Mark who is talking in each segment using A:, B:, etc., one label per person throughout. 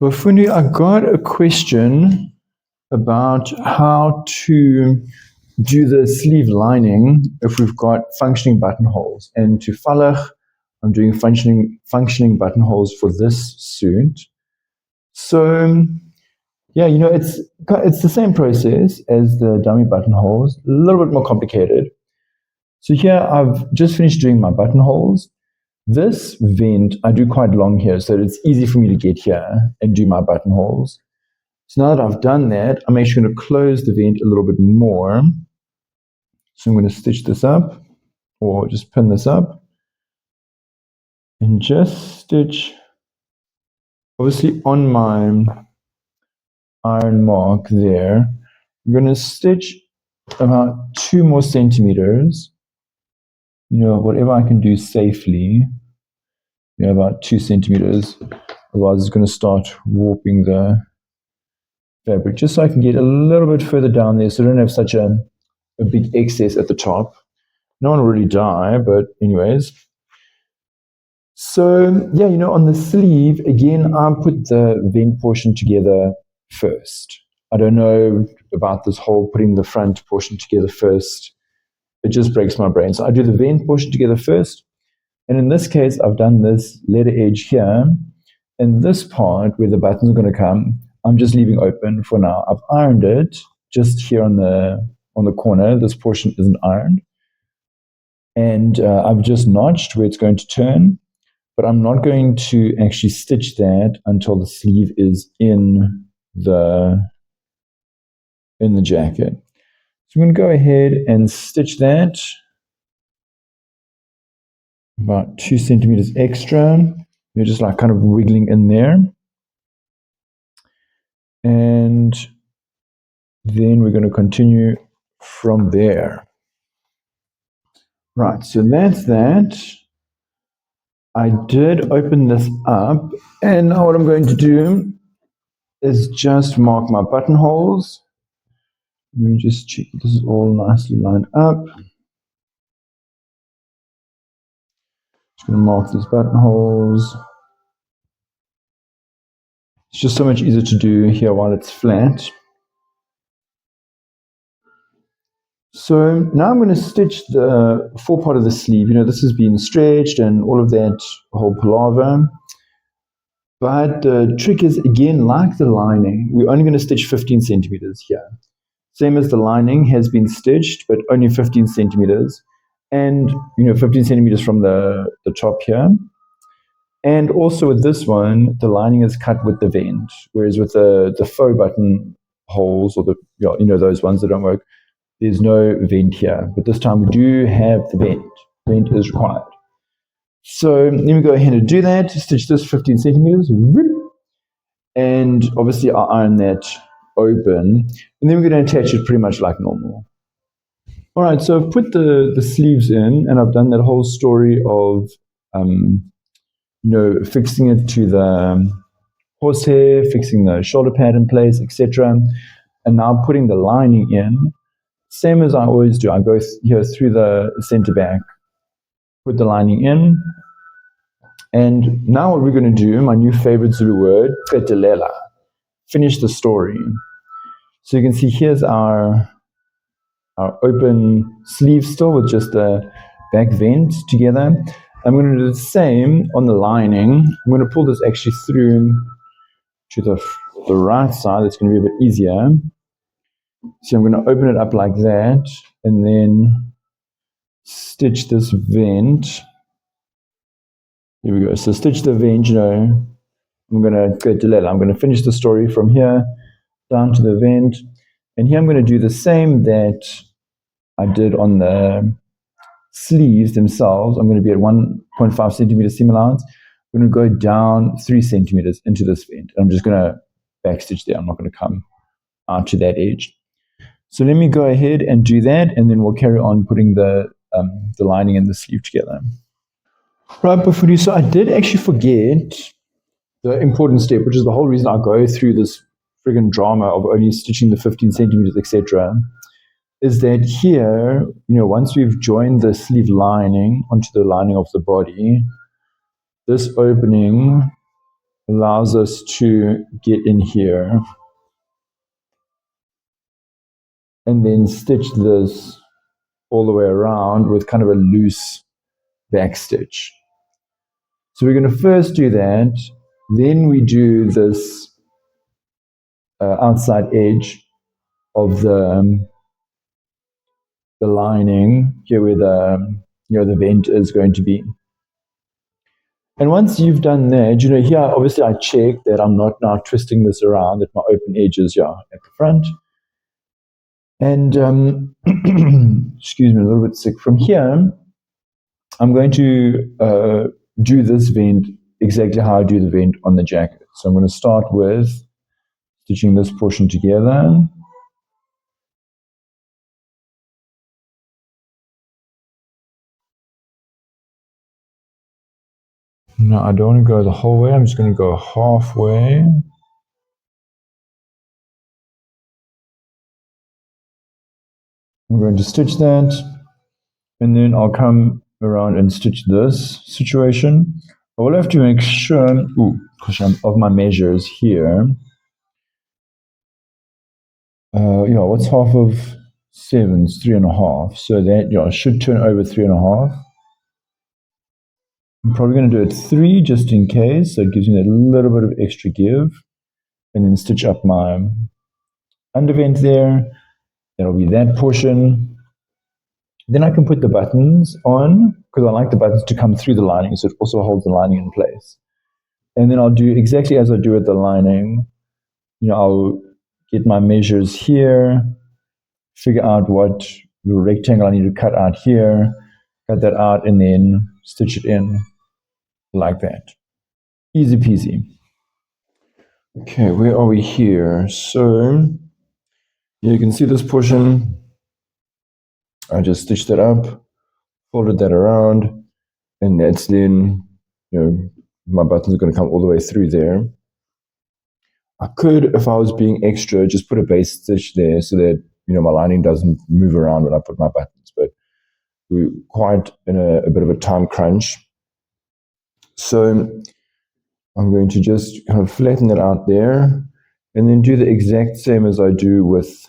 A: Bafuni, I got a question about how to do the sleeve lining if we've got functioning buttonholes. And to Falach, I'm doing functioning buttonholes for this suit. So yeah, it's the same process as the dummy buttonholes, a little bit more complicated. So here I've just finished doing my buttonholes. This vent I do quite long here, so it's easy for me to get here and do my buttonholes. So now that I've done that, I'm actually going to close the vent a little bit more. So I'm going to stitch this up, or just pin this up, and just stitch, obviously on my iron mark there. I'm going to stitch about 2 more centimeters, whatever I can do safely, about 2 centimeters. Otherwise, it's going to start warping the fabric, just so I can get a little bit further down there so I don't have such a big excess at the top. No one will really die, but anyways. So yeah, on the sleeve, again, I put the vent portion together first. I don't know about this whole putting the front portion together first. It just breaks my brain. So I do the vent portion together first. And in this case, I've done this letter edge here. And this part where the buttons are going to come, I'm just leaving open for now. I've ironed it just here on the corner. This portion isn't ironed. And I've just notched where it's going to turn. But I'm not going to actually stitch that until the sleeve is in the jacket. So I'm going to go ahead and stitch that about 2 centimeters extra. You're just like kind of wiggling in there. And then we're going to continue from there. Right, so that's that. I did open this up, and now what I'm going to do is just mark my buttonholes. Let me just check this is all nicely lined up. Just going to mark these buttonholes. It's just so much easier to do here while it's flat. So now I'm going to stitch the forepart of the sleeve. This has been stretched and all of that whole palaver. But the trick is, again, like the lining, we're only going to stitch 15 centimeters here. Same as the lining has been stitched, but only 15 centimeters. And, 15 centimeters from the top here. And also with this one, the lining is cut with the vent, whereas with the faux button holes, or those ones that don't work, there's no vent here. But this time we do have the vent. Vent is required. So let me go ahead and do that. Stitch this 15 centimeters. And obviously I'll iron that open. And then we're going to attach it pretty much like normal. All right, so I've put the sleeves in, and I've done that whole story of fixing it to the horsehair, fixing the shoulder pad in place, etc. And now putting the lining in, same as I always do. I go here through the center back, put the lining in, and now what we're going to do, my new favorite Zulu word, qedelela, finish the story. So you can see here's our open sleeve still with just the back vent together. I'm going to do the same on the lining. I'm going to pull this actually through to the right side. It's going to be a bit easier. So I'm going to open it up like that and then stitch this vent. Here we go. So stitch the vent, I'm going to finish the story from here down to the vent. And here I'm going to do the same that I did on the sleeves themselves. I'm going to be at 1.5 centimeter seam allowance. I'm going to go down 3 centimeters into this vent. I'm just going to backstitch there. I'm not going to come out to that edge. So let me go ahead and do that, and then we'll carry on putting the lining and the sleeve together. Right, Bafudi, so I did actually forget the important step, which is the whole reason I go through this friggin' drama of only stitching the 15 centimeters, etc., is that here, once we've joined the sleeve lining onto the lining of the body, this opening allows us to get in here and then stitch this all the way around with kind of a loose back stitch. So we're going to first do that, then we do this outside edge of the lining here where the vent is going to be. And once you've done that, here obviously I check that I'm not now twisting this around, that my open edges are at the front. And excuse me, a little bit sick. From here, I'm going to do this vent exactly how I do the vent on the jacket. So I'm going to start with stitching this portion together. No, I don't want to go the whole way. I'm just going to go halfway. I'm going to stitch that, and then I'll come around and stitch this situation. I will have to make sure, of my measures here. What's half of 7? It's 3.5. So that, I should turn over 3.5. I'm probably going to do it 3 just in case. So it gives me a little bit of extra give. And then stitch up my undervent there. That'll be that portion. Then I can put the buttons on because I like the buttons to come through the lining, so it also holds the lining in place. And then I'll do exactly as I do with the lining. I'll get my measures here, figure out what the rectangle I need to cut out here, cut that out, and then stitch it in like that. Easy peasy. Okay, where are we here? So you can see this portion. I just stitched it up, folded that around, and that's then, my buttons are going to come all the way through there. I could, if I was being extra, just put a base stitch there so that, my lining doesn't move around when I put my buttons, but we're quite in a bit of a time crunch. So I'm going to just kind of flatten it out there and then do the exact same as I do with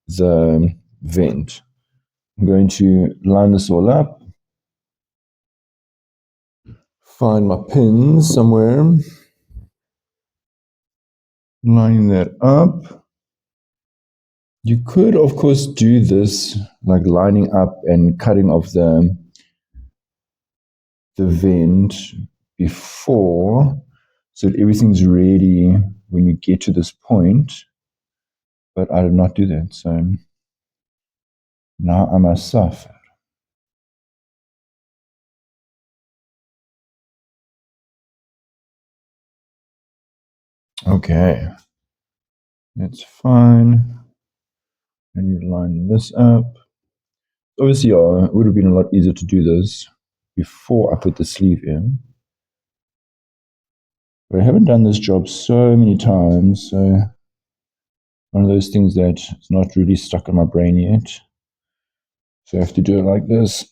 A: the vent. I'm going to line this all up, find my pins somewhere, lining that up. You could, of course, do this like lining up and cutting off the vent before, so that everything's ready when you get to this point. But I did not do that, so now I must suffer. Okay, that's fine. And you line this up. Obviously, it would have been a lot easier to do this before I put the sleeve in. But I haven't done this job so many times, so one of those things that it's not really stuck in my brain yet. So I have to do it like this.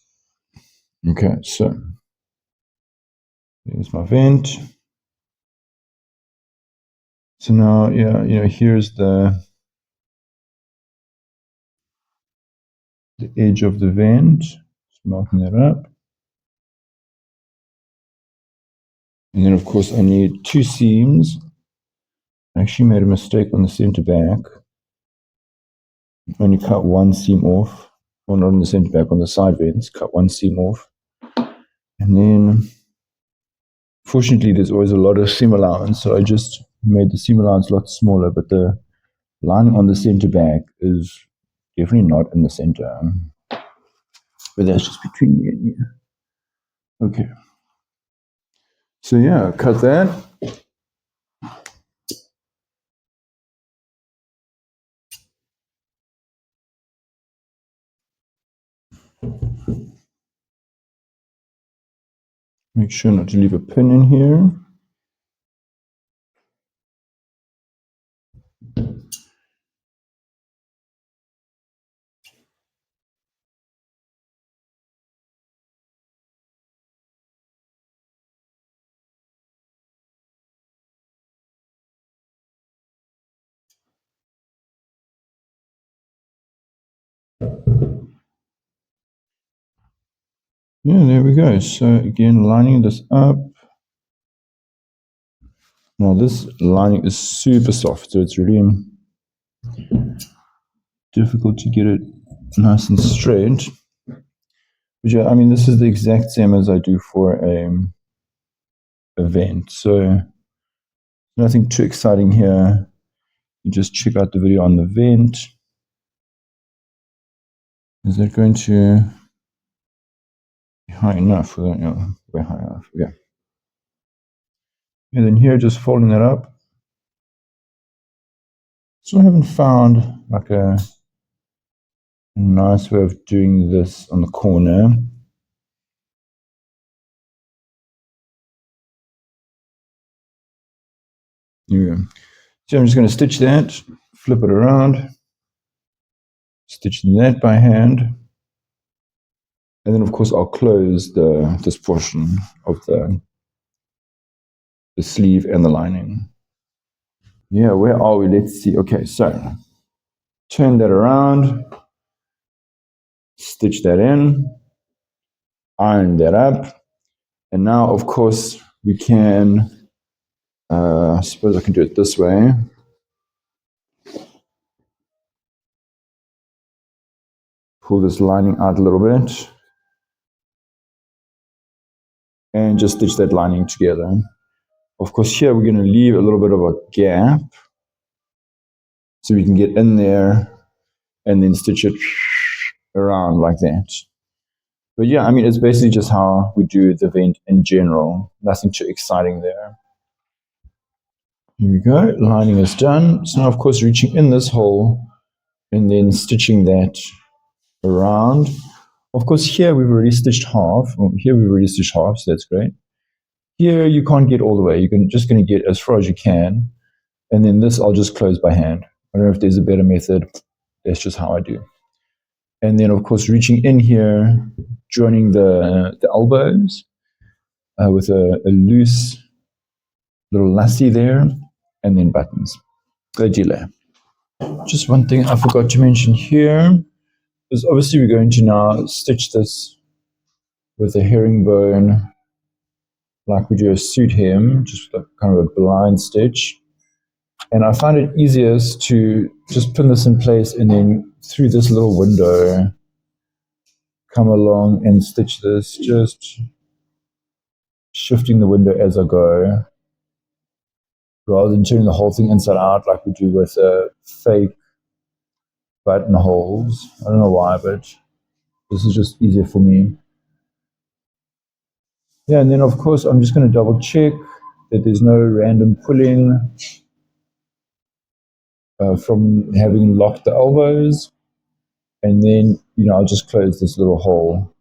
A: Okay, so there's my vent. So now, here's the edge of the vent. Just marking that up. And then, of course, I need 2 seams. I actually made a mistake on the center back. Only cut 1 seam off. Well, not on the center back, on the side vents. Cut 1 seam off. And then, fortunately, there's always a lot of seam allowance, so I just made the seam allowance a lot smaller, but the lining on the center back is definitely not in the center. But that's just between me and you. Okay. So yeah, cut that. Make sure not to leave a pin in here. Yeah, there we go. So again, lining this up. Now this lining is super soft, so it's really difficult to get it nice and straight. But yeah, I mean, this is the exact same as I do for a event. So nothing too exciting here. You just check out the video on the vent. Is that going to be high enough? Yeah, way high enough. Yeah. And then here, just folding that up. So I haven't found like a nice way of doing this on the corner. Here we go. So I'm just going to stitch that, flip it around, stitch that by hand, and then of course I'll close this portion of the sleeve and the lining. Yeah, where are we? Let's see. Okay, so turn that around, stitch that in, iron that up, and now of course we can, I suppose I can do it this way. Pull this lining out a little bit and just stitch that lining together. Of course, here we're going to leave a little bit of a gap so we can get in there and then stitch it around like that. But yeah, I mean, it's basically just how we do the vent in general. Nothing too exciting there. Here we go, lining is done. So now, of course, reaching in this hole and then stitching that around. Of course, here we've already stitched half. Here we've already stitched half, so that's great. Here you can't get all the way. You're just going to get as far as you can. And then this I'll just close by hand. I don't know if there's a better method. That's just how I do. And then, of course, reaching in here, joining the elbows with a loose little lassie there, and then buttons. Delay. Just one thing I forgot to mention here is obviously we're going to now stitch this with a herringbone like we do a suit hem, just kind of a blind stitch. And I find it easiest to just pin this in place and then through this little window, come along and stitch this, just shifting the window as I go, rather than turning the whole thing inside out like we do with fake buttonholes. I don't know why, but this is just easier for me. Yeah, and then of course I'm just going to double check that there's no random pulling from having locked the elbows. And then, I'll just close this little hole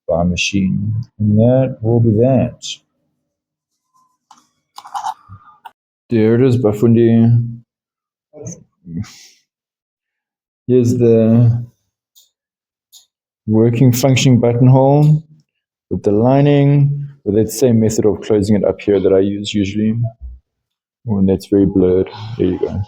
A: by machine. And that will be that. There it is, Bafundi. Here's the working functioning buttonhole with the lining, with that same method of closing it up here that I use usually. Oh, and that's very blurred. There you go.